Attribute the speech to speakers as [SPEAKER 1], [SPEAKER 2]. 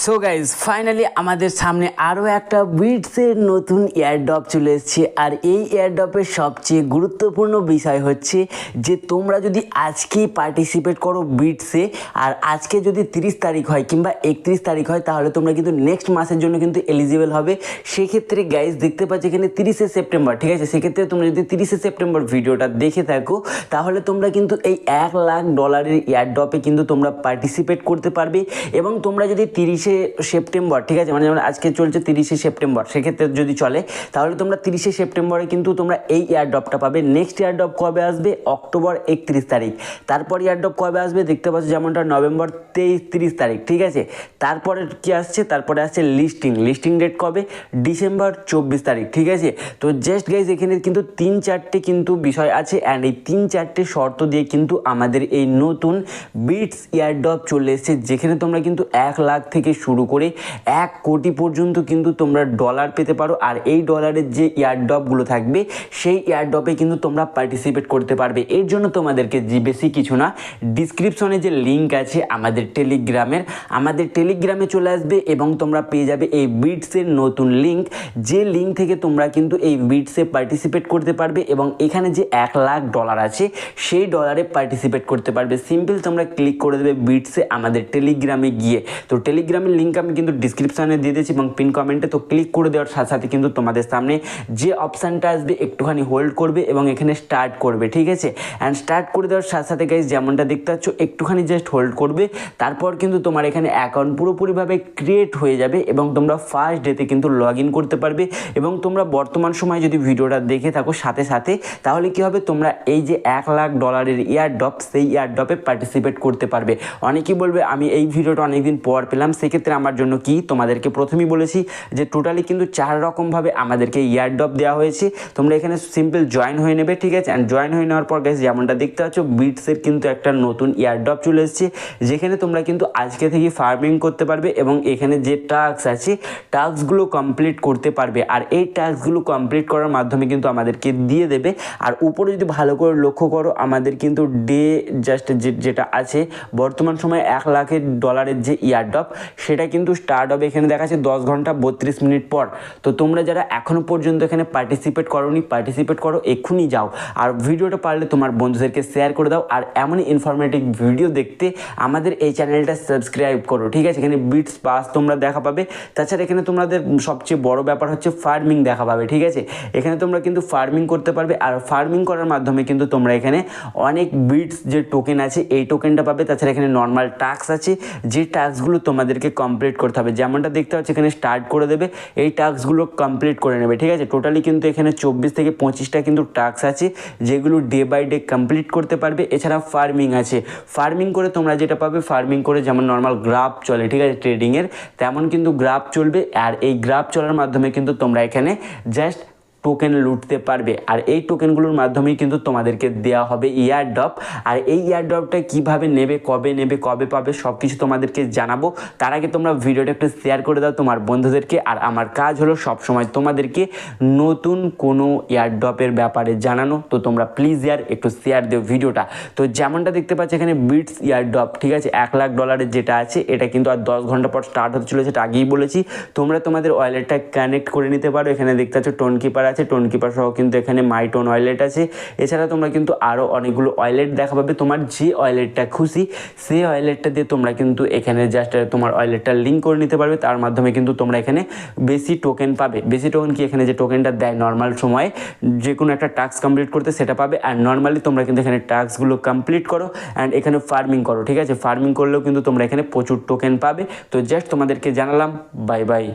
[SPEAKER 1] So guys finally আমাদের সামনে আরও একটা বিটসের নতুন এয়ারড্রপ চলে এসেছে। আর এই এয়ারড্রপের সবচেয়ে গুরুত্বপূর্ণ বিষয় হচ্ছে যে তোমরা যদি আজকেই পার্টিসিপেট করো বিটসে, আর আজকে যদি 30 তারিখ হয় কিংবা 31 তারিখ হয়, তাহলে তোমরা কিন্তু নেক্সট মাসের জন্য কিন্তু এলিজিবল হবে। সেক্ষেত্রে গাইজ দেখতে পাচ্ছ এখানে 30শে সেপ্টেম্বর, ঠিক আছে। সেক্ষেত্রে তোমরা যদি 30শে সেপ্টেম্বর ভিডিওটা দেখে থাকো, তাহলে তোমরা কিন্তু এই $1,00,000 এয়ারড্রপে কিন্তু তোমরা পার্টিসিপেট করতে পারবে। এবং তোমরা যদি 30শে সেপ্টেম্বর, ঠিক আছে, মানে যেমন আজকে চলছে 30শে সেপ্টেম্বর, সেক্ষেত্রে যদি চলে তাহলে তোমরা 30শে সেপ্টেম্বরে কিন্তু তোমরা এই এয়ারড্রপটা পাবে। নেক্সট এয়ারড্রপ কবে আসবে? অক্টোবর 31 তারিখ। তারপর এয়ারড্রপ কবে আসবে দেখতে পাচ্ছ, যেমনটা নভেম্বর 30 তারিখ, ঠিক আছে। তারপরে কি আসছে? তারপরে আসছে লিস্টিং ডেট কবে? ডিসেম্বর 24 তারিখ, ঠিক আছে। তো জাস্ট গাইজ এখানে কিন্তু 3-4টে কিন্তু বিষয় আছে, অ্যান্ড এই 3-4টে শর্ত দিয়ে কিন্তু আমাদের এই নতুন বিটস এয়ারড্রপ চলে এসেছে, যেখানে তোমরা কিন্তু 1 লাখ থেকে শুরু করে 1 কোটি পর্যন্ত কিন্তু তোমরা ডলার পেতে পারো। আর এই ডলারের যে এয়ারড্রপগুলো থাকবে, সেই এয়ারড্রপে কিন্তু তোমরা পার্টিসিপেট করতে পারবে। এর জন্য তোমাদেরকে বেশি কিছু না, ডিসক্রিপশনে যে লিঙ্ক আছে আমাদের টেলিগ্রামে চলে আসবে এবং তোমরা পেয়ে যাবে এই বিটসের নতুন লিঙ্ক, যে লিঙ্ক থেকে তোমরা কিন্তু এই বিটসে পার্টিসিপেট করতে পারবে এবং এখানে যে $1,00,000 আছে সেই ডলারে পার্টিসিপেট করতে পারবে। সিম্পল তোমরা ক্লিক করে দেবে বিটসে আমাদের টেলিগ্রামে গিয়ে। তো টেলিগ্রামের লিঙ্ক আমি কিন্তু ডিসক্রিপশানে দিয়ে দিয়েছি এবং পিন কমেন্টে। তো ক্লিক করে দেওয়ার সাথে সাথে কিন্তু তোমাদের সামনে যে অপশানটা আসবে একটুখানি হোল্ড করবে এবং এখানে স্টার্ট করবে, ঠিক আছে। অ্যান্ড স্টার্ট করে দেওয়ার সাথে সাথে গাইজ যেমনটা দেখতে পাচ্ছ একটুখানি জাস্ট হোল্ড করবে, তারপর কিন্তু তোমার এখানে অ্যাকাউন্ট পুরোপুরিভাবে ক্রিয়েট হয়ে যাবে এবং তোমরা ফার্স্ট ডেতে কিন্তু লগ ইন করতে পারবে। এবং তোমরা বর্তমান সময়ে যদি ভিডিওটা দেখে থাকো সাথে সাথে, তাহলে কী হবে, তোমরা এই যে $1,00,000 এয়ারড্রপ, সেই এয়ারড্রপে পার্টিসিপেট করতে পারবে। অনেকেই বলবে আমি এই ভিডিওটা অনেকদিন পর পেলাম, সেক্ষেত্রে আমার জন্য কি, তোমাদেরকে প্রথমেই বলেছি যে টোটালি কিন্তু 4 রকমভাবে আমাদেরকে এয়ারড্রপ দেওয়া হয়েছে। তোমরা এখানে সিম্পল জয়েন হয়ে নেবে, ঠিক আছে। অ্যান্ড জয়েন হয়ে নেওয়ার পর গাইস যেমনটা দেখতে পাচ্ছ বিটসের কিন্তু একটা নতুন এয়ারড্রপ চলে এসেছে, যেখানে তোমরা কিন্তু আজকে থেকে ফার্মিং করতে পারবে এবং এখানে যে টাস্ক আছে টাস্কগুলো কমপ্লিট করতে পারবে। আর এই টাস্কগুলো কমপ্লিট করার মাধ্যমে কিন্তু আমাদেরকে দিয়ে দেবে। আর উপরে যদি ভালো করে লক্ষ্য করো, আমাদের কিন্তু ডে জাস্ট যেটা আছে বর্তমান সময়ে $1,00,000 যে এয়ারড্রপ, সেটা কিন্তু স্টার্ট হবে, এখানে দেখাচ্ছে 10 ঘন্টা 32 মিনিট পর। তো তোমরা যারা এখনও পর্যন্ত এখানে পার্টিসিপেট করো, এক্ষুনি যাও আর ভিডিওটা পারলে তোমার বন্ধুদেরকে শেয়ার করে দাও। আর এমনই ইনফরমেটিভ ভিডিও দেখতে আমাদের এই চ্যানেলটা সাবস্ক্রাইব করো, ঠিক আছে। এখানে বিটস পাস তোমরা দেখা পাবে। তাছাড়া এখানে তোমাদের সবচেয়ে বড় ব্যাপার হচ্ছে ফার্মিং দেখা পাবে, ঠিক আছে। এখানে তোমরা কিন্তু ফার্মিং করতে পারবে, আর ফার্মিং করার মাধ্যমে কিন্তু তোমরা এখানে অনেক বিটস যে টোকেন আছে এই টোকেনটা পাবে। তাছাড়া এখানে নর্মাল টাস্ক আছে, যে টাস্কগুলো তোমাদেরকে কমপ্লিট করতে হবে, যেমনটা দেখতে পাচ্ছ এখানে স্টার্ট করে দেবে, এই টাস্কগুলো কমপ্লিট করে নেবে, ঠিক আছে। টোটালি কিন্তু এখানে 24 থেকে 25টা কিন্তু টাস্ক আছে, যেগুলো ডে বাই ডে কমপ্লিট করতে পারবে। এছাড়া ফার্মিং আছে, ফার্মিং করে তোমরা যেটা পাবে, ফার্মিং করে যেমন নর্মাল গ্রাফ চলে, ঠিক আছে, ট্রেডিংয়ের তেমন কিন্তু গ্রাফ চলবে। আর এই গ্রাফ চলার মাধ্যমে কিন্তু তোমরা এখানে জাস্ট টোকেন লুটতে পারবে। আর এই টোকেনগুলোর মাধ্যমেই কিন্তু তোমাদেরকে দেওয়া হবে এয়ারড্রপ। আর এই এয়ারড্রপটা কীভাবে নেবে, কবে পাবে, সব কিছু তোমাদেরকে জানাবো। তার আগে তোমরা ভিডিওটা একটু শেয়ার করে দাও তোমার বন্ধুদেরকে। আর আমার কাজ হলো সবসময় তোমাদেরকে নতুন কোনো এয়ারড্রপের ব্যাপারে জানানো। তো তোমরা প্লিজ একটু শেয়ার দিও ভিডিওটা। তো যেমনটা দেখতে পাচ্ছ এখানে বিটস এয়ারড্রপ, ঠিক আছে, $1,00,000 যেটা আছে এটা কিন্তু আর 10 ঘন্টা পর স্টার্ট হতে চলেছে, সেটা আগেই বলেছি। তোমরা তোমাদের ওয়ালেটটা কানেক্ট করে নিতে পারো। এখানে দেখতে পাচ্ছ টোন কিপার আছে, টোন কিপার সহ কিন্তু এখানে মাই টোন ওয়ালেট আছে। এছাড়া তোমরা কিন্তু আরও অনেকগুলো ওয়ালেট দেখা পাবে। তোমার যে ওয়ালেটটা খুশি সেই ওয়ালেটটা দিয়ে তোমরা কিন্তু এখানে জাস্ট তোমার ওয়ালেটটা লিঙ্ক করে নিতে পারবে। তার মাধ্যমে কিন্তু তোমরা এখানে বেশি টোকেন পাবে। বেশি টোকেন কি, এখানে যে টোকেনটা দেয় নর্মাল সময়ে যে কোনো একটা টাস্ক কমপ্লিট করতে, সেটা পাবে। আর নর্মালি তোমরা কিন্তু এখানে টাস্কগুলো কমপ্লিট করো অ্যান্ড এখানে ফার্মিং করো, ঠিক আছে। ফার্মিং করলেও কিন্তু তোমরা এখানে প্রচুর টোকেন পাবে। তো জাস্ট তোমাদেরকে জানালাম, বাই বাই।